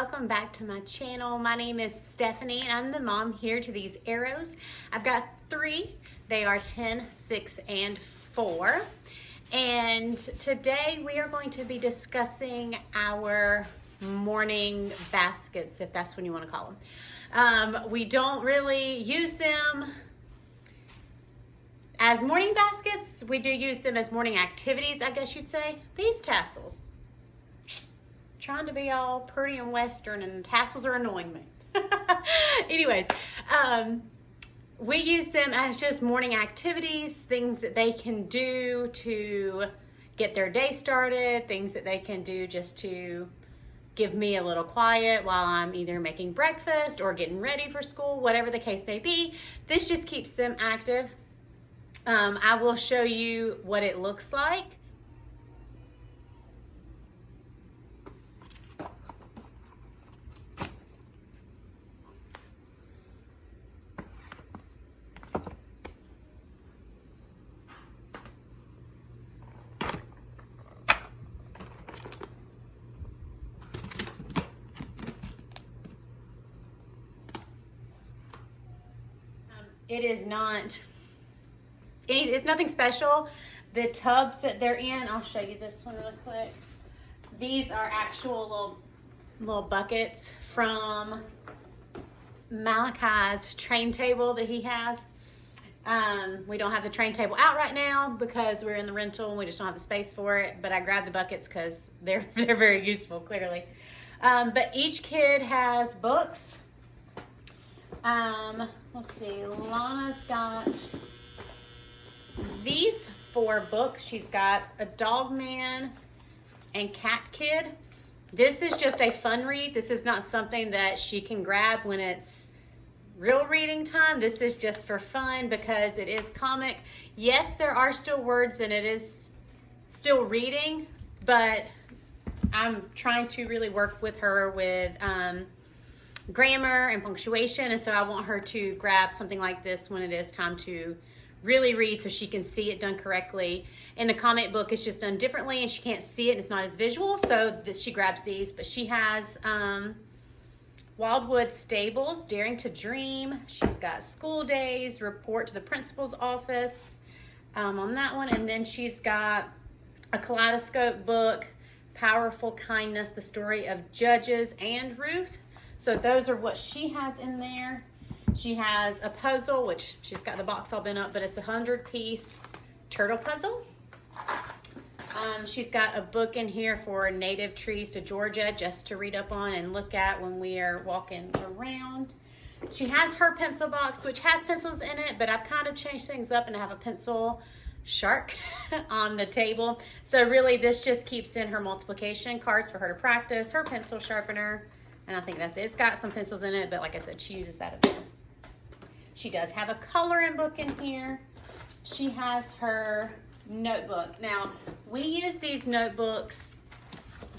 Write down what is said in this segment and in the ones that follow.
welcome back to my channel. My name is Stephanie and I'm the mom here to these arrows. I've got 3. They are 10, 6, and 4. And today we are going to be discussing our morning baskets, if that's what you want to call them. We don't really use them as morning baskets. We do use them as morning activities, I guess you'd say. These tassels. Trying to be all pretty and Western, and tassels are annoying me. Anyways, we use them as just morning activities, things that they can do to get their day started, things that they can do just to give me a little quiet while I'm either making breakfast or getting ready for school, whatever the case may be. This just keeps them active. I will show you what it looks like. It's nothing special. The tubs that they're in, I'll show you this one really quick. These are actual little buckets from Malachi's train table that he has. We don't have the train table out right now because we're in the rental and we just don't have the space for it, but I grabbed the buckets because they're very useful, clearly. But each kid has books. Let's see, Lana's got these 4 books. She's got a Dog Man and Cat Kid. This is just a fun read. This is not something that she can grab when it's real reading time. This is just for fun because it is comic. Yes, there are still words and it is still reading, but I'm trying to really work with her with grammar and punctuation, and so I want her to grab something like this when it is time to really read so she can see it done correctly. In the comic book, it's just done differently and she can't see it and it's not as visual, so she grabs these. But she has Wildwood Stables, Daring to Dream. She's got School Days, Report to the Principal's Office on that one. And then she's got a Kaleidoscope book, Powerful Kindness, the story of Judges and Ruth. So those are what she has in there. She has a puzzle, which she's got the box all bent up, but it's a 100-piece turtle puzzle. She's got a book in here for native trees to Georgia just to read up on and look at when we are walking around. She has her pencil box, which has pencils in it, but I've kind of changed things up and I have a pencil shark on the table. So really this just keeps in her multiplication cards for her to practice, her pencil sharpener, and I think that's it. It's got some pencils in it, but like I said, she uses that a bit. She does have a coloring book in here. She has her notebook. Now, we use these notebooks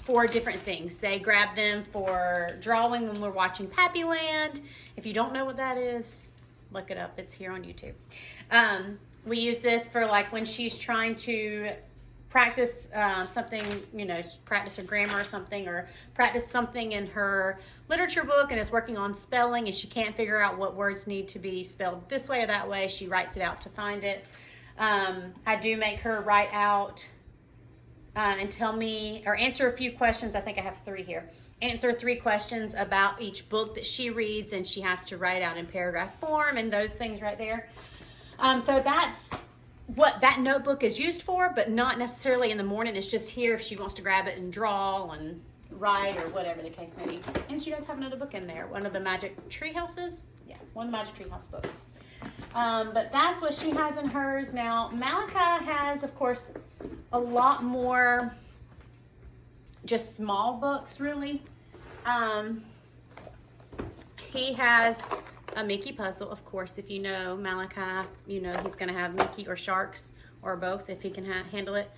for different things. They grab them for drawing when we're watching Pappyland. If you don't know what that is, look it up. It's here on YouTube. We use this for like when she's trying to practice something, you know, practice her grammar or something, or practice something in her literature book and is working on spelling and she can't figure out what words need to be spelled this way or that way. She writes it out to find it. I do make her write out and tell me, or answer a few questions. I think I have 3 here. Answer 3 questions about each book that she reads, and she has to write out in paragraph form and those things right there. So that's what that notebook is used for, but not necessarily in the morning. It's just here if she wants to grab it and draw and write or whatever the case may be. And she does have another book in there, one of the Magic Tree Houses. Yeah, one of the Magic Tree House books. But that's what she has in hers. Now, Malachi has, of course, a lot more just small books, really. He has a Mickey puzzle, of course. If you know Malachi, you know he's going to have Mickey or sharks or both if he can handle it.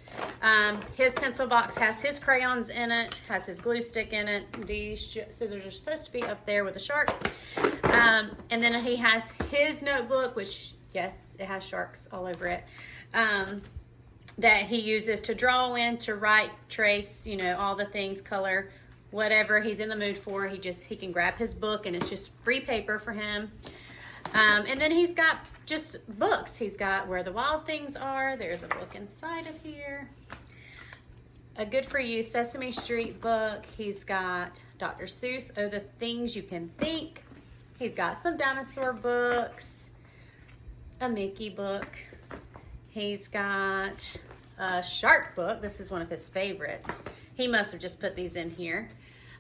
His pencil box has his crayons in it, has his glue stick in it. These scissors are supposed to be up there with a shark. And then he has his notebook, which, yes, it has sharks all over it, that he uses to draw in, to write, trace, you know, all the things, color whatever he's in the mood for. He can grab his book, and it's just free paper for him. And then he's got just books. He's got Where the Wild Things Are. There's a book inside of here. A Good For You Sesame Street book. He's got Dr. Seuss, Oh, the Things You Can Think. He's got some dinosaur books, a Mickey book. He's got a shark book. This is one of his favorites. He must have just put these in here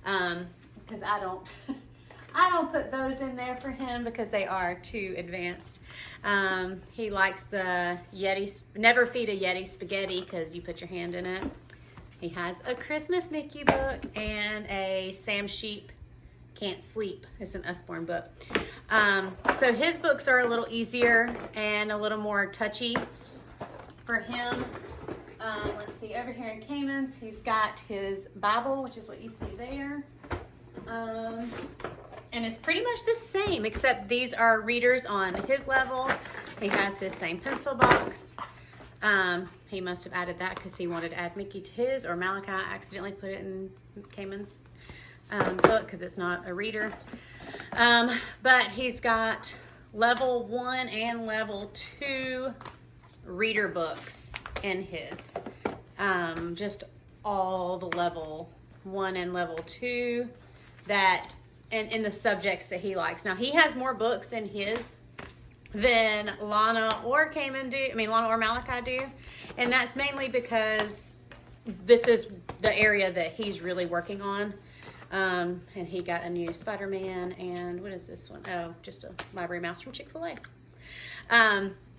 because I don't put those in there for him because they are too advanced. He likes the Yeti, Never Feed a Yeti spaghetti because you put your hand in it. He has a Christmas Mickey book and a Sam Sheep Can't Sleep. It's an Usborne book. So his books are a little easier and a little more touchy for him. Let's see, over here in Cayman's, he's got his Bible, which is what you see there. And it's pretty much the same, except these are readers on his level. He has his same pencil box. He must have added that because he wanted to add Mickey to his, or Malachi accidentally put it in Cayman's book because it's not a reader. But he's got level 1 and level 2 reader books in his. Just all the level 1 and level 2 that, and in the subjects that he likes. Now he has more books in his than Lana or Cayman do. Lana or Malachi do. And that's mainly because this is the area that he's really working on. And he got a new Spider-Man, and what is this one? Oh, just a library mouse from Chick-fil-A.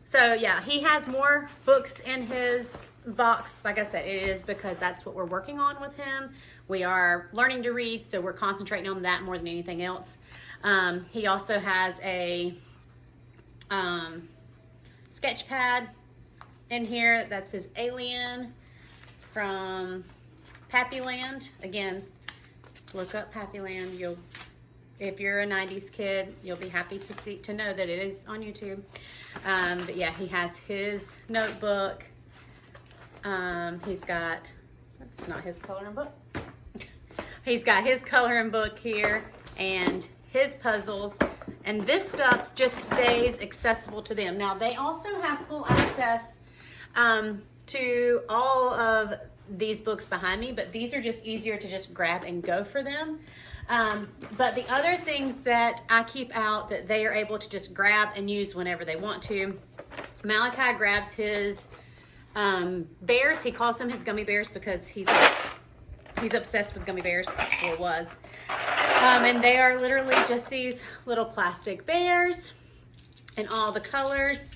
So yeah, he has more books in his box. Like I said, it is because that's what we're working on with him. We are learning to read, so we're concentrating on that more than anything else. He also has a sketch pad in here. That's his Alien from Pappyland. Again, look up Pappyland. If you're a 90s kid, you'll be happy to know that it is on YouTube. But yeah, he has his notebook. He's got, that's not his coloring book. He's got his coloring book here and his puzzles. And this stuff just stays accessible to them. Now, they also have full access to all of these books behind me, but these are just easier to just grab and go for them. But the other things that I keep out that they are able to just grab and use whenever they want to, Malachi grabs his bears. He calls them his gummy bears because he's obsessed with gummy bears, or was. And they are literally just these little plastic bears in all the colors.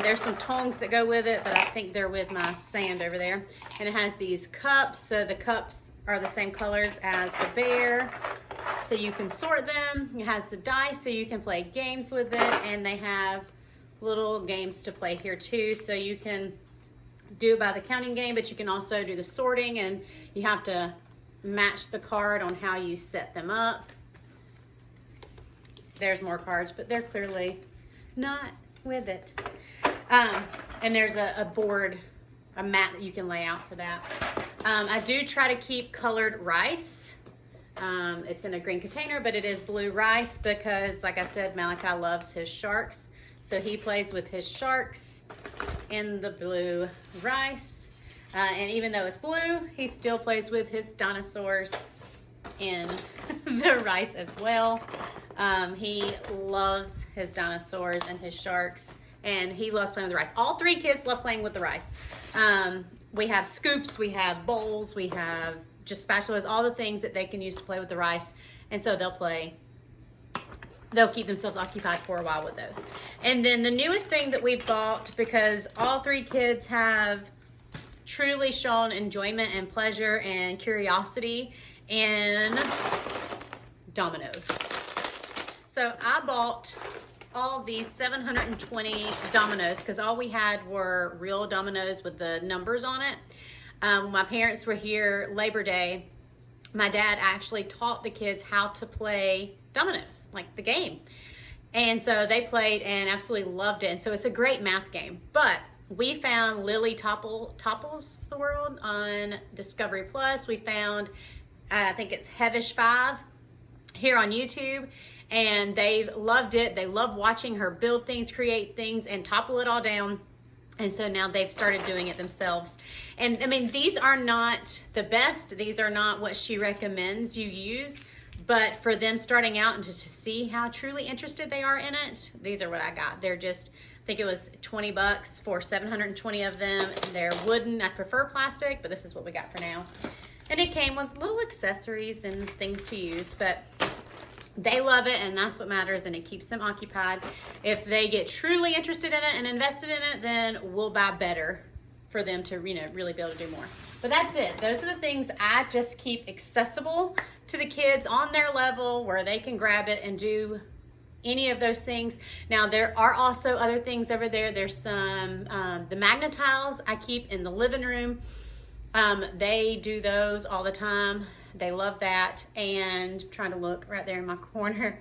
There's some tongs that go with it, but I think they're with my sand over there. And it has these cups, so the cups are the same colors as the bear, so you can sort them. It has the dice, so you can play games with it, and they have little games to play here too, so you can do it by the counting game, but you can also do the sorting, and you have to match the card on how you set them up. There's more cards, but they're clearly not with it. And there's a board, a mat that you can lay out for that. I do try to keep colored rice. It's in a green container, but it is blue rice because, like I said, Malachi loves his sharks. So he plays with his sharks in the blue rice. And even though it's blue, he still plays with his dinosaurs in the rice as well. He loves his dinosaurs and his sharks, and he loves playing with the rice. All 3 kids love playing with the rice. We have scoops, we have bowls, we have just spatulas, all the things that they can use to play with the rice. And so they'll keep themselves occupied for a while with those. And then the newest thing that we've bought, because all 3 kids have truly shown enjoyment and pleasure and curiosity in dominoes. So I bought all these 720 dominoes because all we had were real dominoes with the numbers on it. When my parents were here Labor Day, my dad actually taught the kids how to play dominoes, like the game. And so they played and absolutely loved it. And so it's a great math game. But we found Lily Topples the World on Discovery Plus. We found I think it's Hevish5 here on YouTube, and they've loved it. They love watching her build things, create things, and topple it all down. And so now they've started doing it themselves. And I mean, these are not the best. These are not what she recommends you use. But for them starting out and just to see how truly interested they are in it, these are what I got. They're just, I think it was $20 for 720 of them. They're wooden. I prefer plastic, but this is what we got for now. And it came with little accessories and things to use, but they love it, and that's what matters, and it keeps them occupied. If they get truly interested in it and invested in it, then we'll buy better for them to, you know, really be able to do more. But that's it. Those are the things I just keep accessible to the kids on their level where they can grab it and do any of those things. Now, there are also other things over there. There's some, the Magnetiles I keep in the living room. They do those all the time. They love that. And I'm trying to look right there in my corner.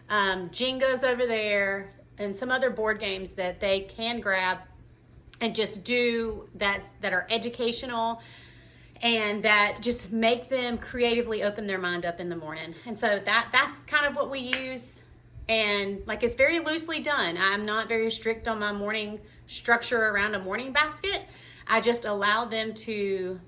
Jenga's over there, and some other board games that they can grab and just do that are educational and that just make them creatively open their mind up in the morning. And so that's kind of what we use. And like, it's very loosely done. I'm not very strict on my morning structure around a morning basket. I just allow them to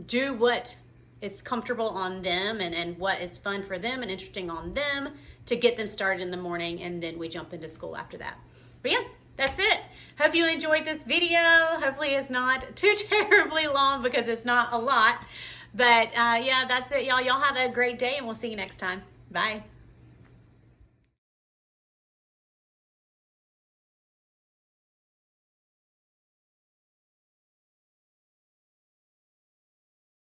do what is comfortable on them and what is fun for them and interesting on them to get them started in the morning, and then we jump into school after that. But yeah, that's it. Hope you enjoyed this video. Hopefully it's not too terribly long because it's not a lot. But yeah, that's it, y'all. Y'all have a great day, and we'll see you next time. Bye.